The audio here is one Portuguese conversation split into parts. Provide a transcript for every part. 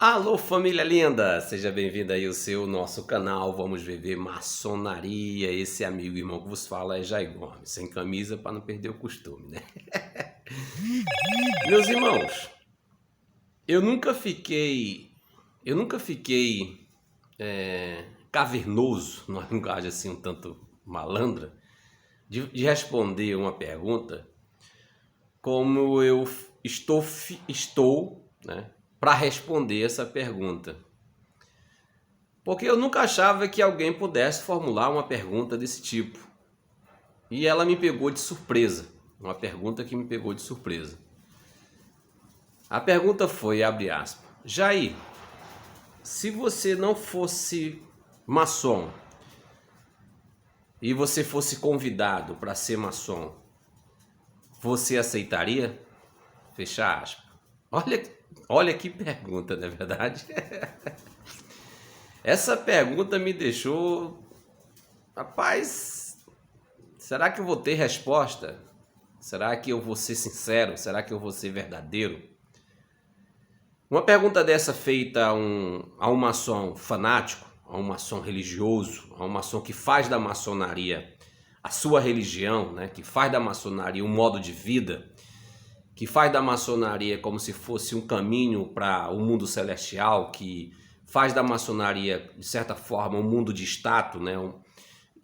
Alô, família linda! Seja bem-vindo aí ao nosso canal. Vamos viver maçonaria. Esse amigo e irmão que vos fala é Jair Gomes, sem camisa para não perder o costume, né? Meus irmãos, eu nunca fiquei, eu nunca fiquei cavernoso, numa linguagem assim um tanto malandra, de responder uma pergunta como eu estou, né, para responder essa pergunta. Porque eu nunca achava que alguém pudesse formular uma pergunta desse tipo. E ela me pegou de surpresa. Uma pergunta que me pegou de surpresa. A pergunta foi, abre aspas, Jair, se você não fosse maçom e você fosse convidado para ser maçom, você aceitaria? Fecha aspas. Olha que pergunta, não é verdade? Essa pergunta me deixou... Rapaz, será que eu vou ter resposta? Será que eu vou ser sincero? Será que eu vou ser verdadeiro? Uma pergunta dessa feita a um maçom fanático, a um maçom religioso, a um maçom que faz da maçonaria a sua religião, né? Que faz da maçonaria um modo de vida, que faz da maçonaria como se fosse um caminho para o mundo celestial, que faz da maçonaria, de certa forma, um mundo de status, né?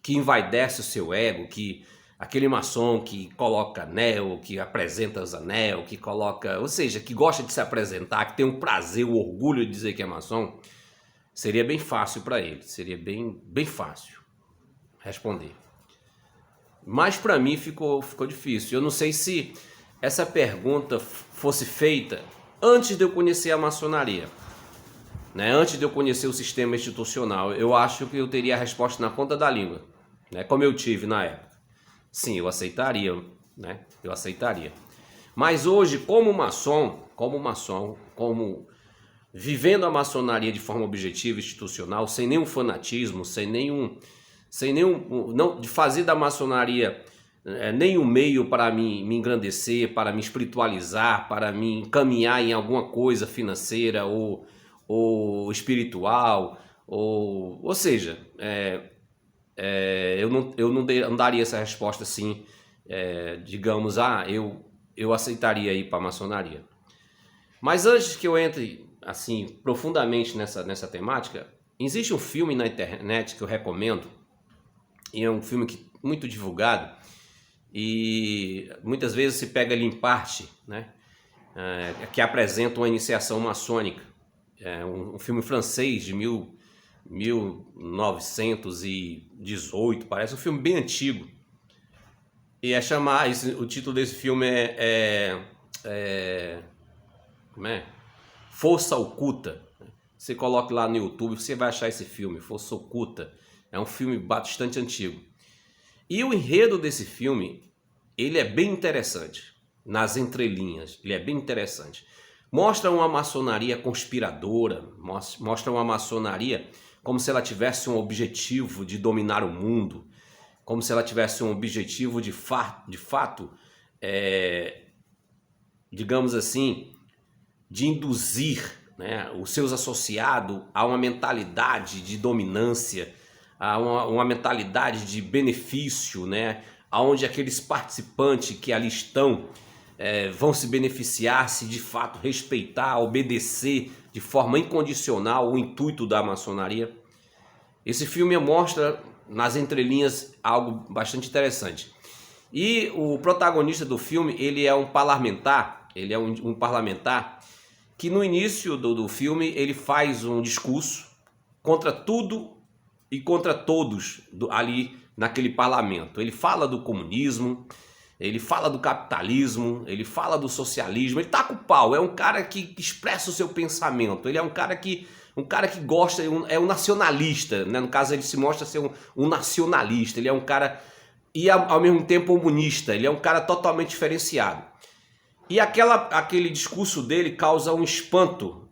Que envaidece o seu ego, que aquele maçom que coloca anel, que apresenta os anel, que coloca... Ou seja, que gosta de se apresentar, que tem um prazer, o orgulho de dizer que é maçom, seria bem fácil para ele, seria bem fácil responder. Mas para mim ficou difícil. Eu não sei se essa pergunta fosse feita antes de eu conhecer a maçonaria, né? Antes de eu conhecer o sistema institucional, eu acho que eu teria a resposta na ponta da língua, né? Como eu tive na época. Sim, eu aceitaria, né? Eu aceitaria. Mas hoje, como maçom, vivendo a maçonaria de forma objetiva, institucional, sem nenhum fanatismo, não, de fazer da maçonaria nenhum meio para me engrandecer, para me espiritualizar, para me encaminhar em alguma coisa financeira ou espiritual, ou seja, eu não daria essa resposta assim, digamos, eu aceitaria ir para a maçonaria. Mas antes que eu entre assim profundamente nessa temática, existe um filme na internet que eu recomendo, e é um filme muito divulgado, e muitas vezes se pega ali em parte, né, que apresenta uma iniciação maçônica. É um filme francês de 1918, parece um filme bem antigo. E o título desse filme como é? Força Oculta. Você coloca lá no YouTube, você vai achar esse filme, Força Oculta. É um filme bastante antigo. E o enredo desse filme, ele é bem interessante, nas entrelinhas, ele é bem interessante. Mostra uma maçonaria conspiradora, mostra uma maçonaria como se ela tivesse um objetivo de dominar o mundo, como se ela tivesse um objetivo de fato, digamos assim, de induzir, né, os seus associados a uma mentalidade de dominância, a uma mentalidade de benefício, né, onde aqueles participantes que ali estão vão se beneficiar se de fato respeitar, obedecer de forma incondicional o intuito da maçonaria. Esse filme mostra nas entrelinhas algo bastante interessante. E o protagonista do filme, ele é um parlamentar, um parlamentar que no início do filme ele faz um discurso contra tudo e contra todos ali naquele parlamento. Ele fala do comunismo, ele fala do capitalismo, ele fala do socialismo, ele taca o pau, é um cara que expressa o seu pensamento, ele é um cara que gosta, é um nacionalista, né? No caso ele se mostra ser um nacionalista, ele é um cara, e ao mesmo tempo comunista, ele é um cara totalmente diferenciado. E aquele discurso dele causa um espanto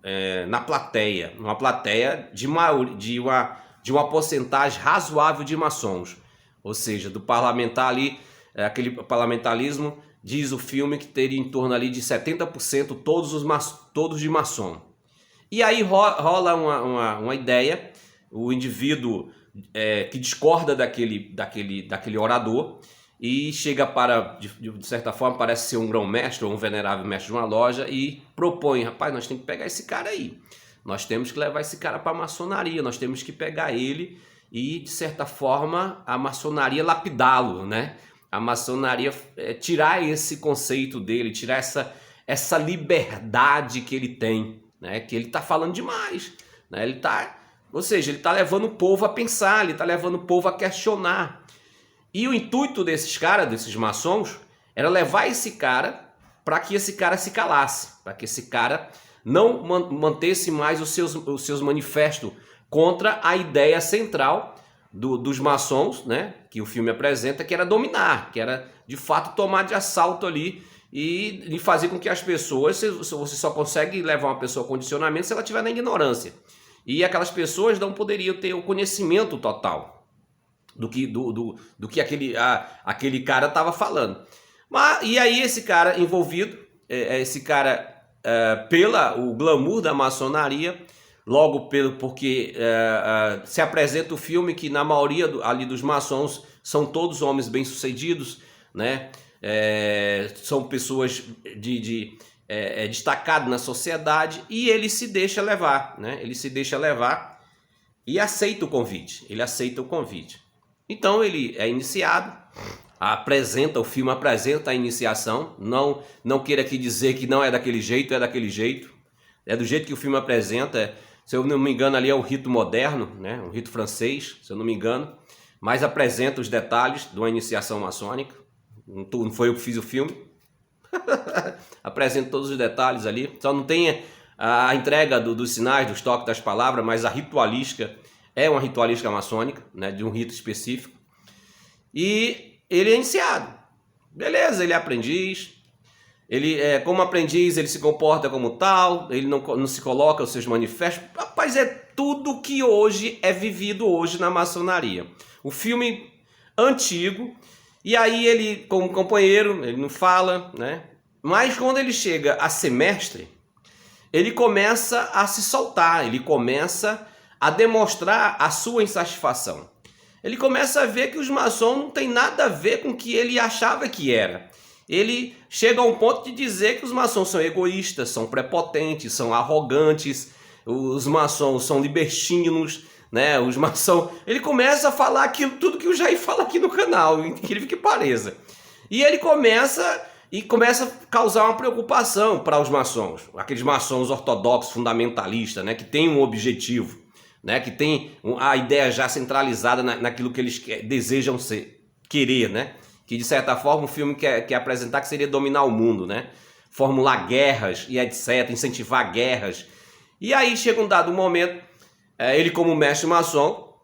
na plateia, uma plateia de uma porcentagem razoável de maçons, ou seja, do parlamentar ali, aquele parlamentarismo, diz o filme que teria em torno ali de 70% todos de maçom. E aí rola uma ideia, o indivíduo que discorda daquele orador e chega para, de certa forma, parece ser um grão-mestre ou um venerável mestre de uma loja e propõe, rapaz, nós temos que pegar esse cara aí, nós temos que levar esse cara para a maçonaria, nós temos que pegar ele e, de certa forma, a maçonaria lapidá-lo, né? A maçonaria tirar esse conceito dele, tirar essa liberdade que ele tem, né? Que ele está falando demais, né? Ou seja, ele está levando o povo a pensar, ele está levando o povo a questionar. E o intuito desses caras, desses maçons, era levar esse cara para que esse cara se calasse, para que esse cara não mantesse mais os seus manifestos contra a ideia central dos maçons, né, que o filme apresenta, que era dominar, que era de fato tomar de assalto ali e fazer com que as pessoas, você só consegue levar uma pessoa a condicionamento se ela estiver na ignorância. E aquelas pessoas não poderiam ter o conhecimento total do que aquele cara estava falando. E aí esse cara envolvido, esse cara o glamour da maçonaria, logo porque se apresenta o filme que na maioria ali dos maçons são todos homens bem-sucedidos, né? São pessoas destacadas na sociedade, e ele se deixa levar, né? Ele se deixa levar e aceita o convite. Ele aceita o convite. Então ele é iniciado, o filme apresenta a iniciação. Não queira aqui dizer que não é daquele jeito, é daquele jeito. É do jeito que o filme apresenta. Se eu não me engano, ali é um rito moderno, né? Um rito francês, se eu não me engano. Mas apresenta os detalhes de uma iniciação maçônica. Não foi eu que fiz o filme. Apresenta todos os detalhes ali. Só não tem a entrega dos sinais, dos toques, das palavras, mas a ritualística é uma ritualística maçônica, né? De um rito específico. E ele é iniciado. Beleza, ele é aprendiz. Ele, como aprendiz, ele se comporta como tal, ele não se coloca os seus manifestos. Rapaz, é tudo que hoje é vivido hoje na maçonaria. O filme antigo, e aí ele, como companheiro, ele não fala, né? Mas quando ele chega a ser mestre, ele começa a se soltar, ele começa a demonstrar a sua insatisfação. Ele começa a ver que os maçons não tem nada a ver com o que ele achava que era. Ele chega a um ponto de dizer que os maçons são egoístas, são prepotentes, são arrogantes, os maçons são libertinos, né? Os maçons... Ele começa a falar aquilo, tudo que o Jair fala aqui no canal, incrível que pareça. E ele começa a causar uma preocupação para os maçons, aqueles maçons ortodoxos, fundamentalistas, né? Que tem um objetivo, né? Que tem a ideia já centralizada naquilo que eles desejam querer, né? Que de certa forma o filme quer apresentar que seria dominar o mundo, né? Formular guerras e etc, incentivar guerras. E aí chega um dado momento, ele como mestre maçom,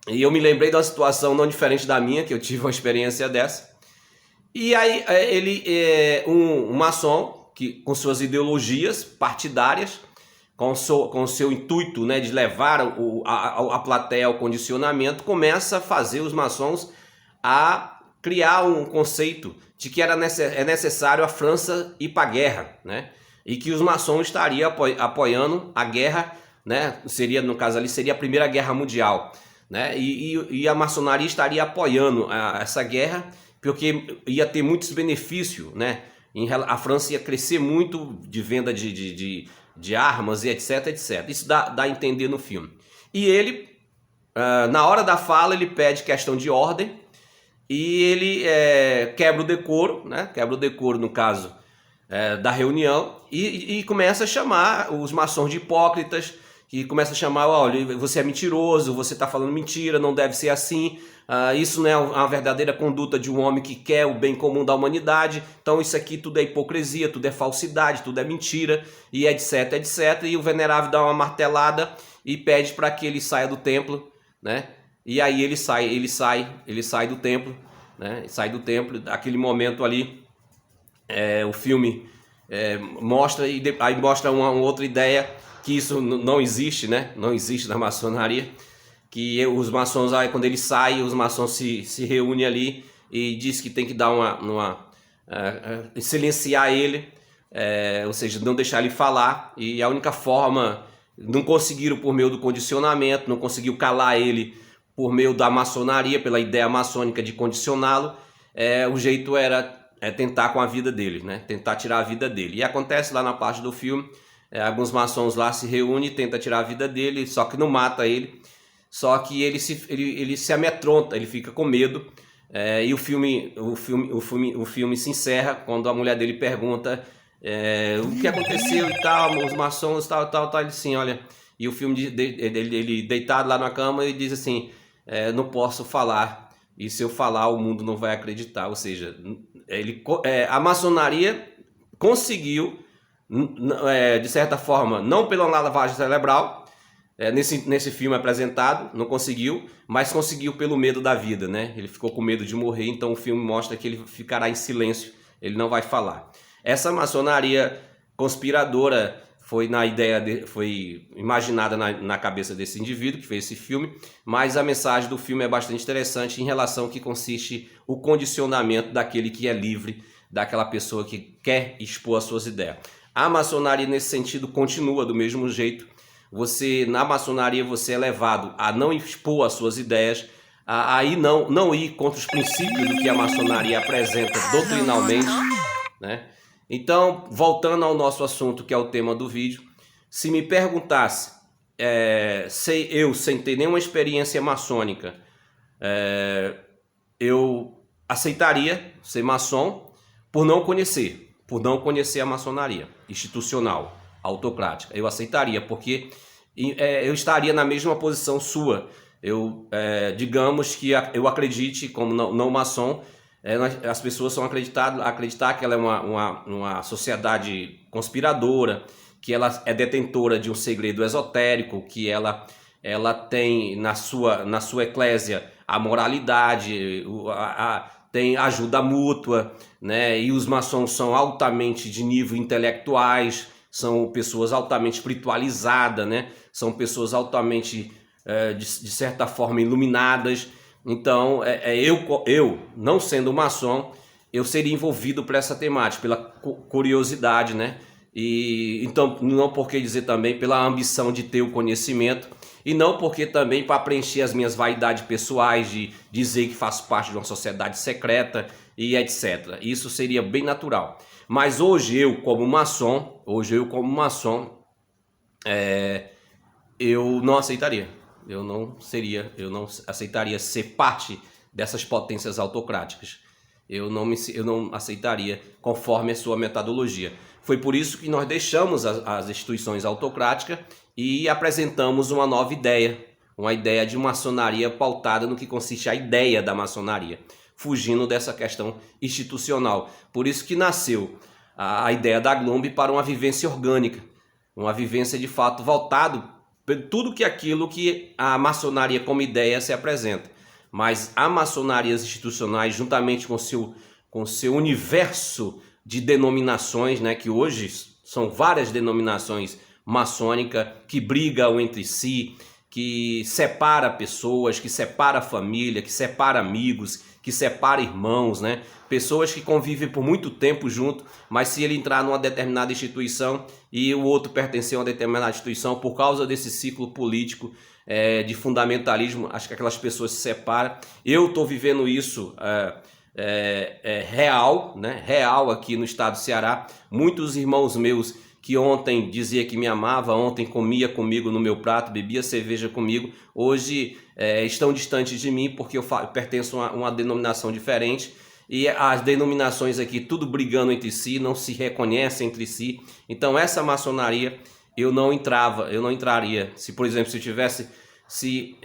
e eu me lembrei de uma situação não diferente da minha, que eu tive uma experiência dessa. E aí ele é um maçom que, com suas ideologias partidárias, com o seu intuito, né, de levar a plateia ao condicionamento, começa a fazer os maçons a criar um conceito de que é necessário a França ir para a guerra, né? E que os maçons estariam apoiando a guerra, né? No caso ali, seria a Primeira Guerra Mundial, né? E a maçonaria estaria apoiando essa guerra, porque ia ter muitos benefícios, né? A França ia crescer muito de venda de armas e etc, etc. Isso dá a entender no filme. E ele, na hora da fala, ele pede questão de ordem, e ele quebra o decoro, né? Quebra o decoro, no caso, da reunião, e começa a chamar os maçons de hipócritas, que começa a chamar, olha, você é mentiroso, você está falando mentira, não deve ser assim, isso não é uma verdadeira conduta de um homem que quer o bem comum da humanidade, então isso aqui tudo é hipocrisia, tudo é falsidade, tudo é mentira, e etc, etc. E o venerável dá uma martelada e pede para que ele saia do templo, né? E aí ele sai do templo, né? Sai do templo. Aquele momento ali, o filme mostra, e aí mostra uma outra ideia, que isso não existe, né? Não existe na maçonaria, que os maçons, aí, quando ele sai, os maçons se reúnem ali e diz que tem que dar silenciar ele, ou seja, não deixar ele falar, e a única forma não conseguiram por meio do condicionamento, não conseguiu calar ele por meio da maçonaria, pela ideia maçônica de condicioná-lo. O jeito era tentar com a vida dele, né? Tentar tirar a vida dele. E acontece lá na parte do filme, alguns maçons lá se reúnem e tentam tirar a vida dele, só que não mata ele, só que ele se amedronta, ele fica com medo. E o filme se encerra quando a mulher dele pergunta o que aconteceu e tal, os maçons tal, ele assim, olha, e o filme ele deitado lá na cama e diz assim, não posso falar, e se eu falar o mundo não vai acreditar. Ou seja, a maçonaria conseguiu, de certa forma, não pela lavagem cerebral, nesse filme apresentado, não conseguiu, mas conseguiu pelo medo da vida, né? Ele ficou com medo de morrer, então o filme mostra que ele ficará em silêncio, ele não vai falar. Essa maçonaria conspiradora foi imaginada na cabeça desse indivíduo que fez esse filme, mas a mensagem do filme é bastante interessante em relação ao que consiste o condicionamento daquele que é livre, daquela pessoa que quer expor as suas ideias. A maçonaria nesse sentido continua do mesmo jeito. Na maçonaria você é levado a não expor as suas ideias, a não ir contra os princípios do que a maçonaria apresenta doutrinalmente, né? Então, voltando ao nosso assunto, que é o tema do vídeo, se me perguntasse, sem ter nenhuma experiência maçônica, eu aceitaria ser maçom por não conhecer a maçonaria institucional, autocrática. Eu aceitaria, porque eu estaria na mesma posição sua. Digamos que eu acredite, como não maçom, as pessoas são acreditar que ela é uma sociedade conspiradora, que ela é detentora de um segredo esotérico, que ela tem na sua eclésia a moralidade, tem ajuda mútua, né? E os maçons são altamente de nível intelectuais, são pessoas altamente espiritualizadas, né? São pessoas altamente, de certa forma, iluminadas. Então, eu não sendo maçom, eu seria envolvido por essa temática, pela curiosidade, né? E então, não por que dizer também pela ambição de ter o conhecimento, e não porque também para preencher as minhas vaidades pessoais de dizer que faço parte de uma sociedade secreta e etc. Isso seria bem natural. Mas hoje eu como maçom, eu não aceitaria. Eu não aceitaria ser parte dessas potências autocráticas. Eu não aceitaria conforme a sua metodologia. Foi por isso que nós deixamos as instituições autocráticas e apresentamos uma nova ideia, uma ideia de maçonaria pautada no que consiste a ideia da maçonaria, fugindo dessa questão institucional. Por isso que nasceu a ideia da Glomb para uma vivência orgânica, uma vivência de fato voltado por tudo aquilo que a maçonaria como ideia se apresenta. Mas a maçonarias institucionais, juntamente com seu universo de denominações, né, que hoje são várias denominações maçônicas que brigam entre si, que separa pessoas, que separa família, que separa amigos, que separa irmãos, né? Pessoas que convivem por muito tempo junto, mas se ele entrar numa determinada instituição e o outro pertencer a uma determinada instituição, por causa desse ciclo político de fundamentalismo, acho que aquelas pessoas se separam. Eu estou vivendo isso real, né? Real aqui no estado do Ceará. Muitos irmãos meus que ontem dizia que me amava, ontem comia comigo no meu prato, bebia cerveja comigo, hoje estão distantes de mim porque eu pertenço a uma denominação diferente, e as denominações aqui tudo brigando entre si, não se reconhecem entre si. Então essa maçonaria eu não entraria. Se, por exemplo, se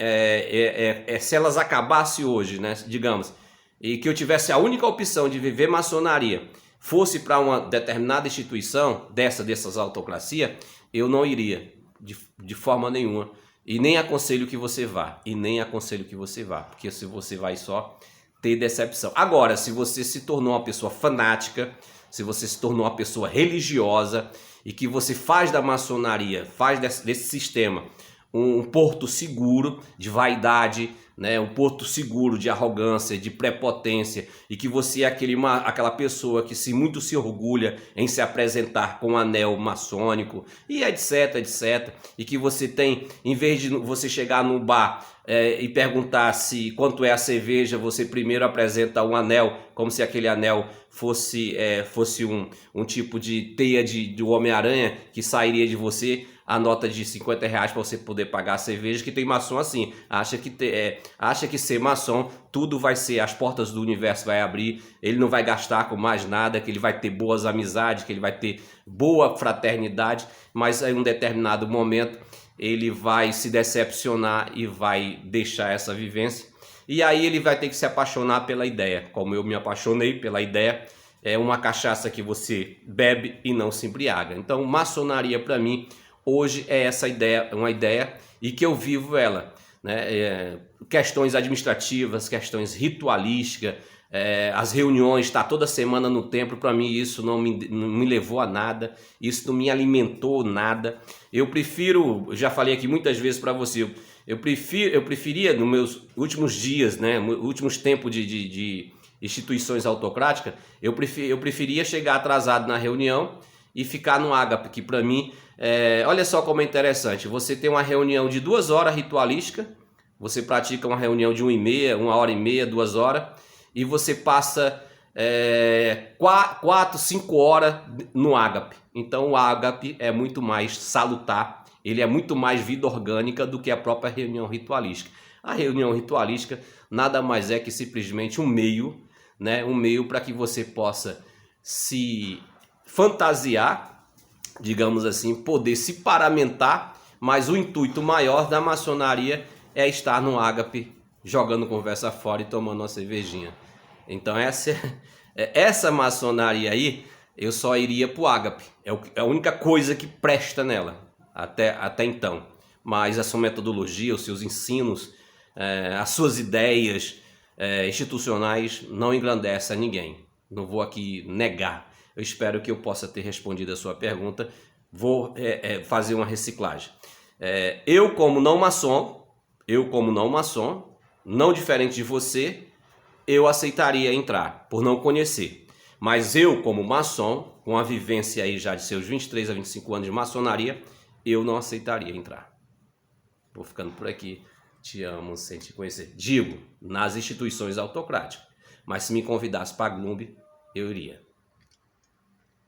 elas acabassem hoje, né, digamos, e que eu tivesse a única opção de viver maçonaria, fosse para uma determinada instituição dessas autocracias, eu não iria de forma nenhuma. E nem aconselho que você vá. Porque se você vai só ter decepção. Agora, se você se tornou uma pessoa fanática, se você se tornou uma pessoa religiosa e que você faz da maçonaria, faz desse sistema um porto seguro de vaidade, né? Um porto seguro de arrogância, de prepotência, e que você é aquela pessoa que muito se orgulha em se apresentar com um anel maçônico e etc, etc. E que você tem, em vez de você chegar no bar e perguntar se quanto é a cerveja, você primeiro apresenta um anel, como se aquele anel fosse um tipo de teia do Homem-Aranha que sairia de você, a nota de R$50 para você poder pagar a cerveja. Que tem maçom assim, acha que ser maçom tudo vai ser, as portas do universo vai abrir, ele não vai gastar com mais nada, que ele vai ter boas amizades, que ele vai ter boa fraternidade, mas em um determinado momento ele vai se decepcionar e vai deixar essa vivência. E aí ele vai ter que se apaixonar pela ideia, como eu me apaixonei pela ideia. É uma cachaça que você bebe e não se embriaga. Então, maçonaria para mim hoje é essa ideia, uma ideia, e que eu vivo ela, né? Questões administrativas, questões ritualísticas, as reuniões, estar toda semana no templo, para mim isso não me levou a nada, isso não me alimentou nada. Eu prefiro, já falei aqui muitas vezes para você, eu preferia nos meus últimos dias, né, últimos tempos de instituições autocráticas, eu preferia chegar atrasado na reunião e ficar no ágape, que para mim, olha só como é interessante, você tem uma reunião de 2 horas ritualística, você pratica uma reunião de 1 hora e meia, 2 horas, e você passa 4, 5 horas no ágape. Então o ágape é muito mais salutar, ele é muito mais vida orgânica do que a própria reunião ritualística. A reunião ritualística nada mais é que simplesmente um meio, né? Um meio para que você possa se fantasiar, digamos assim, poder se paramentar, mas o intuito maior da maçonaria é estar no ágape, jogando conversa fora e tomando uma cervejinha. Então essa maçonaria aí, eu só iria pro ágape, é a única coisa que presta nela, até então. Mas a sua metodologia, os seus ensinos, as suas ideias institucionais não engrandecem a ninguém. Não vou aqui negar. Eu espero que eu possa ter respondido a sua pergunta. Vou fazer uma reciclagem. Eu como não maçom, não diferente de você, eu aceitaria entrar, por não conhecer. Mas eu como maçom, com a vivência aí já de seus 23 a 25 anos de maçonaria, eu não aceitaria entrar. Vou ficando por aqui. Te amo sem te conhecer. Digo, nas instituições autocráticas. Mas se me convidasse para a Glumbi, eu iria.